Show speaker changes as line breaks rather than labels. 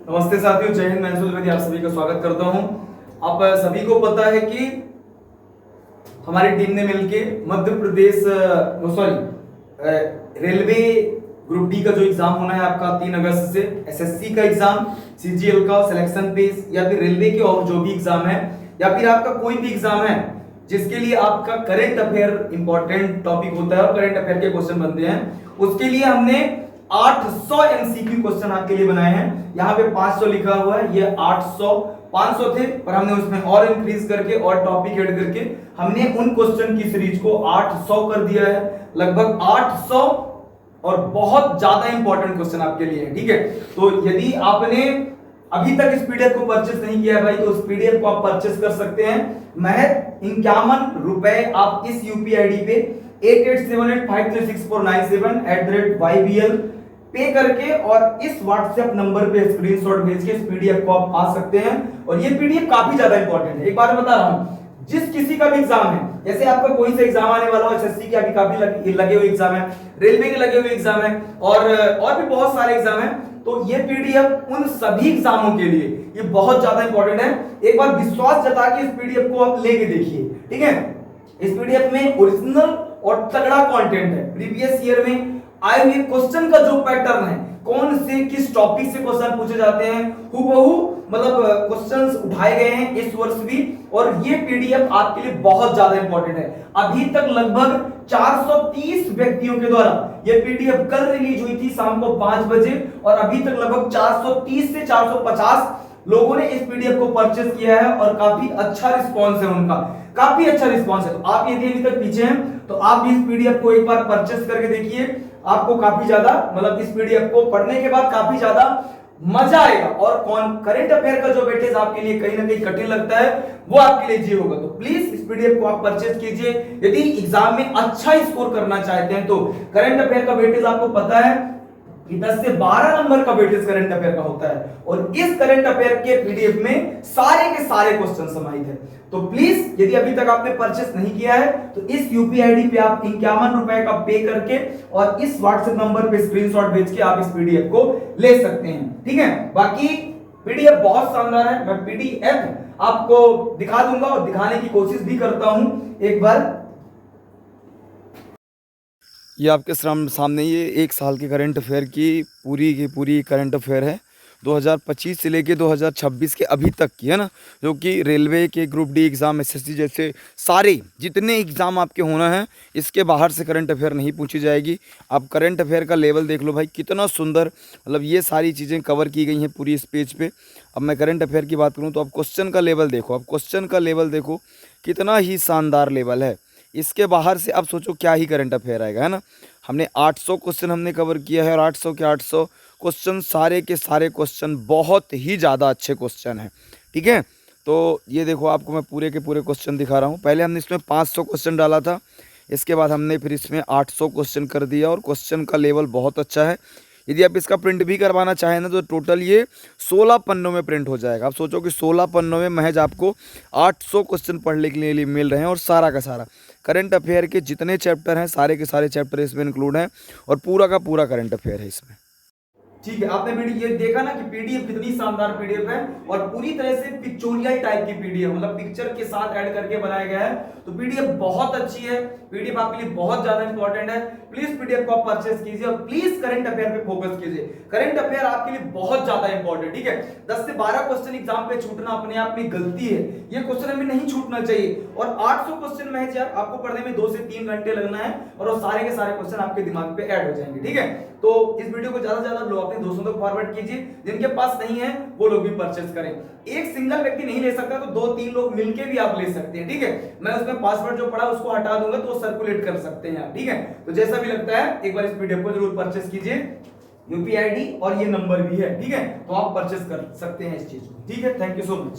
नमस्ते साथियों, जय हिंद। मैं सुधीर, आप सभी का स्वागत करता हूं। आप सभी को पता है कि हमारी टीम ने मिलके Madhya Pradesh railway group D का जो एग्जाम होना है आपका 3 अगस्त से, एसएससी का एग्जाम, सीजीएल का सिलेक्शन पेज, या फिर रेलवे के और जो भी एग्जाम है, या फिर आपका कोई भी एग्जाम है जिसके लिए आपका करंट अफेयर इंपॉर्टेंट टॉपिक होता है और करंट अफेयर के क्वेश्चन बनते हैं, उसके लिए हमने 800 एमसीक्यू क्वेश्चन आपके लिए बनाए हैं। यहाँ पे 500 लिखा हुआ है, ये 800, 500 थे पर हमने उसमें और इंक्रीज करके और टॉपिक ऐड करके हमने उन क्वेश्चन की सीरीज को 800 कर दिया है। लगभग 800 और बहुत ज्यादा इंपॉर्टेंट क्वेश्चन आपके लिए है, ठीक है। तो यदि आपने अभी तक इस पीडीएफ को परचेस नहीं किया है भाई, तो उस पीडीएफ को आप परचेस कर सकते हैं। महज 51 रुपए आप इस यूपीआई आईडी पे 8878536497 पे करके और इस व्हाट्सएप नंबर पे स्क्रीनशॉट भेज के इस पीडीएफ को आप पा सकते हैं। और ये पीडीएफ काफी ज्यादा इंपॉर्टेंट है। एक बार बता रहा हूं, जिस किसी का भी एग्जाम है, जैसे आपका कोई सा एग्जाम आने वाला हो, एसएससी के अभी काफी लगे हुए एग्जाम है, रेलवे के लगे हुए एग्जाम है, और भी बहुत सारे एग्जाम है, तो ये पीडीएफ उन सभी एग्जामों के लिए ये बहुत ज्यादा इंपॉर्टेंट है। एक बार विश्वास जता के इस पीडीएफ को आप लेके देखिए, ठीक है। इस पीडीएफ में ओरिजिनल और तगड़ा कंटेंट है। प्रीवियस ईयर में आए हुए क्वेश्चन का जो पैटर्न है, कौन से किस टॉपिक से क्वेश्चन पूछे जाते हैं, हूबहू मतलब क्वेश्चंस उठाए गए हैं इस वर्ष भी। और ये पीडीएफ आपके लिए बहुत ज्यादा इंपॉर्टेंट है। अभी तक लगभग 430 व्यक्तियों के द्वारा ये पीडीएफ कल रिलीज हुई थी शाम को 5 बजे, और अभी तक लगभग 430 से 450 लोगों ने इस पीडीएफ को परचेस किया है और काफी अच्छा रिस्पांस है उनका, काफी अच्छा रिस्पांस है। तो आप यदि अभी तक पीछे हैं तो आप इस पीडीएफ को एक बार परचेस करके देखिए, आपको काफी ज्यादा मतलब इस पीडीएफ को पढ़ने के बाद काफी ज्यादा मजा आएगा। और कौन करंट अफेयर का जो वेटेज आपके लिए कहीं ना कहीं कठिन लगता है, वो आपके लिए जी होगा। तो प्लीज इस पीडीएफ को आप परचेस कीजिए। यदि एग्जाम में अच्छा स्कोर करना चाहते हैं तो करंट अफेयर का वेटेज आपको पता है कि 10 से 12 नंबर का वेटेज करंट अफेयर का होता है, और इस करंट अफेयर के पीडीएफ में सारे के सारे क्वेश्चन समाहित है। तो प्लीज यदि अभी तक आपने परचेस नहीं किया है तो इस यूपीआई आईडी पे आप 51 रुपए का पे करके और इस व्हाट्सएप नंबर पे स्क्रीनशॉट भेज के आप इस पीडीएफ को ले सकते हैं, ठीक है। बाकी पीडीएफ बहुत शानदार है, मैं पीडीएफ आपको दिखा दूंगा और दिखाने की कोशिश भी करता हूं। एक बार
ये आपके सामने ये 1 साल के करंट अफेयर की पूरी करंट अफेयर है 2025 से लेके 2026 के अभी तक की, है ना। जो कि रेलवे के ग्रुप डी एग्ज़ाम, एसएससी जैसे सारे जितने एग्ज़ाम आपके होना है, इसके बाहर से करंट अफेयर नहीं पूछी जाएगी। आप करंट अफेयर का लेवल देख लो भाई, कितना सुंदर, मतलब ये सारी चीज़ें कवर की गई हैं पूरी इस पेज पे। अब मैं करंट अफेयर की बात करूँ तो आप क्वेश्चन का लेवल देखो, आप क्वेश्चन का लेवल देखो कितना ही शानदार लेवल है। इसके बाहर से अब सोचो क्या ही करंट अफेयर आएगा, है ना। हमने 800 क्वेश्चन हमने कवर किया है, और 800 के 800 क्वेश्चन सारे के सारे क्वेश्चन बहुत ही ज़्यादा अच्छे क्वेश्चन हैं, ठीक है। तो ये देखो, आपको मैं पूरे के पूरे क्वेश्चन दिखा रहा हूँ। पहले हमने इसमें 500 क्वेश्चन डाला था, इसके बाद हमने फिर इसमें 800 क्वेश्चन कर दिया, और क्वेश्चन का लेवल बहुत अच्छा है। यदि आप इसका प्रिंट भी करवाना चाहें ना तो टोटल ये 16 पन्नों में प्रिंट हो जाएगा। आप सोचो कि 16 पन्नों में महज आपको 800 क्वेश्चन पढ़ने के लिए मिल रहे हैं, और सारा का सारा करंट अफेयर के जितने चैप्टर हैं सारे के सारे चैप्टर इसमें इंक्लूड हैं, और पूरा का पूरा करंट अफेयर है इसमें।
ठीक है, आपने वीडियो ये देखा ना कि पीडीएफ कितनी शानदार पीडीएफ है, और पूरी तरह से पिक्चोरियल टाइप की पीडीएफ, मतलब पिक्चर के साथ ऐड करके बनाया गया है। तो पीडीएफ बहुत अच्छी है, पीडीएफ आपके लिए बहुत ज्यादा इंपॉर्टेंट है। प्लीज पीडीएफ को आप परचेस कीजिए और प्लीज करंट अफेयर पे फोकस कीजिए। करंट अफेयर आपके लिए बहुत ज्यादा इंपॉर्टेंट, ठीक है। 10 से 12 क्वेश्चन एग्जाम पे छूटना अपने आप में गलती है, ये क्वेश्चन हमें नहीं छूटना चाहिए। और 800 क्वेश्चन महज यार आपको पढ़ने में 2 से 3 घंटे लगना है, और वो सारे के सारे क्वेश्चन आपके दिमाग पे ऐड हो जाएंगे, ठीक है। तो इस वीडियो को ज्यादा से ज्यादा लोग अपने दोस्तों तक फॉरवर्ड कीजिए, जिनके पास नहीं है वो लोग भी परचेस करें। एक सिंगल व्यक्ति नहीं ले सकता तो 2-3 लोग मिलके भी आप ले सकते हैं, ठीक है। मैं उसमें पासवर्ड जो पड़ा उसको हटा दूंगा तो सर्कुलेट कर सकते हैं आप, ठीक है। तो जैसा भी लगता है एक बार इस पीडीएफ को जरूर परचेस कीजिए। यूपीआई आईडी और ये नंबर भी है, ठीक है। तो आप परचेस कर सकते हैं इस चीज को, ठीक है। Thank you so much.